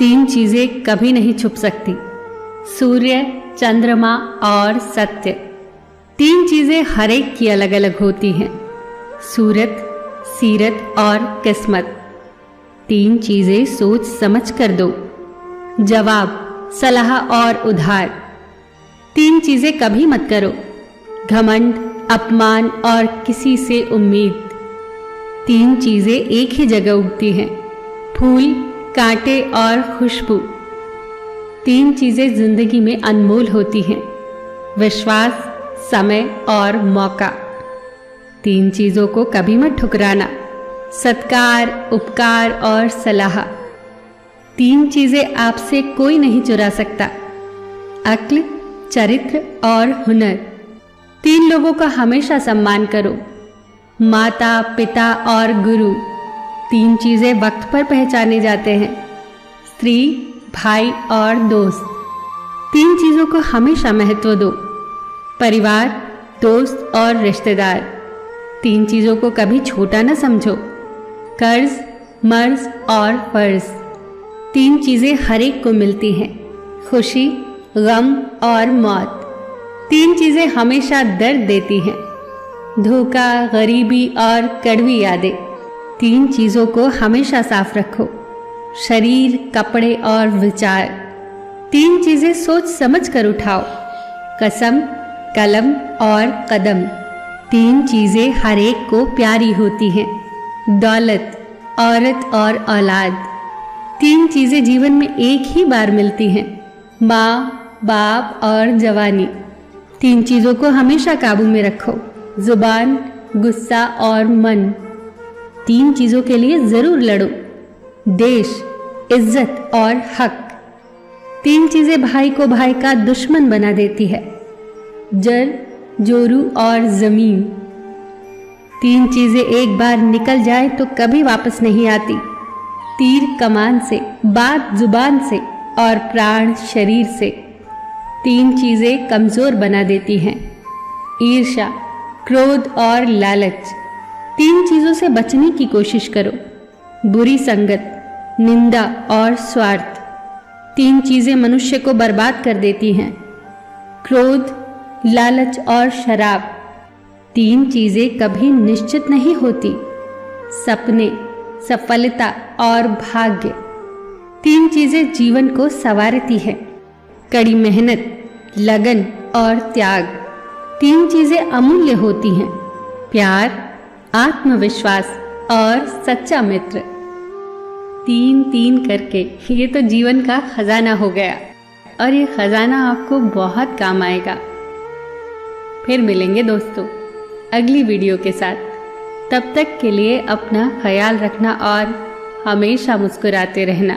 तीन चीजें कभी नहीं छुप सकती, सूर्य, चंद्रमा और सत्य। तीन चीजें हर एक की अलग अलग होती हैं, सूरत, सीरत और किस्मत। तीन चीजें सोच समझ कर दो, जवाब, सलाह और उधार। तीन चीजें कभी मत करो, घमंड, अपमान और किसी से उम्मीद। तीन चीजें एक ही जगह उगती हैं, फूल, कांटे और खुशबू। तीन चीजें जिंदगी में अनमोल होती हैं, विश्वास, समय और मौका। तीन चीजों को कभी मत ठुकराना, सत्कार, उपकार और सलाह। तीन चीजें आपसे कोई नहीं चुरा सकता, अक्ल, चरित्र और हुनर। तीन लोगों का हमेशा सम्मान करो, माता, पिता और गुरु। तीन चीजें वक्त पर पहचाने जाते हैं, स्त्री, भाई और दोस्त। तीन चीजों को हमेशा महत्व दो, परिवार, दोस्त और रिश्तेदार। तीन चीजों को कभी छोटा न समझो, कर्ज, मर्ज और फर्ज। तीन चीजें हर एक को मिलती हैं, खुशी, गम और मौत। तीन चीजें हमेशा दर्द देती हैं, धोखा, गरीबी और कड़वी यादें। तीन चीजों को हमेशा साफ रखो, शरीर, कपड़े और विचार। तीन चीजें सोच समझ कर उठाओ, कसम, कलम और कदम। तीन चीजें हर एक को प्यारी होती हैं, दौलत, औरत और औलाद। तीन चीजें जीवन में एक ही बार मिलती हैं, माँ, बाप और जवानी। तीन चीजों को हमेशा काबू में रखो, जुबान, गुस्सा और मन। तीन चीजों के लिए जरूर लड़ो, देश, इज्जत और हक। तीन चीजें भाई को भाई का दुश्मन बना देती है, जड़, जोरू और जमीन। तीन चीजें एक बार निकल जाए तो कभी वापस नहीं आती, तीर कमान से, बात जुबान से और प्राण शरीर से। तीन चीजें कमजोर बना देती हैं, ईर्ष्या, क्रोध और लालच। तीन चीजों से बचने की कोशिश करो, बुरी संगत, निंदा और स्वार्थ। तीन चीजें मनुष्य को बर्बाद कर देती हैं, क्रोध, लालच और शराब। तीन चीजें कभी निश्चित नहीं होती, सपने, सफलता और भाग्य। तीन चीजें जीवन को संवारती है, कड़ी मेहनत, लगन और त्याग। तीन चीजें अमूल्य होती हैं, प्यार, आत्मविश्वास और सच्चा मित्र। तीन तीन करके ये तो जीवन का खजाना हो गया, और ये खजाना आपको बहुत काम आएगा। फिर मिलेंगे दोस्तों अगली वीडियो के साथ। तब तक के लिए अपना ख्याल रखना और हमेशा मुस्कुराते रहना।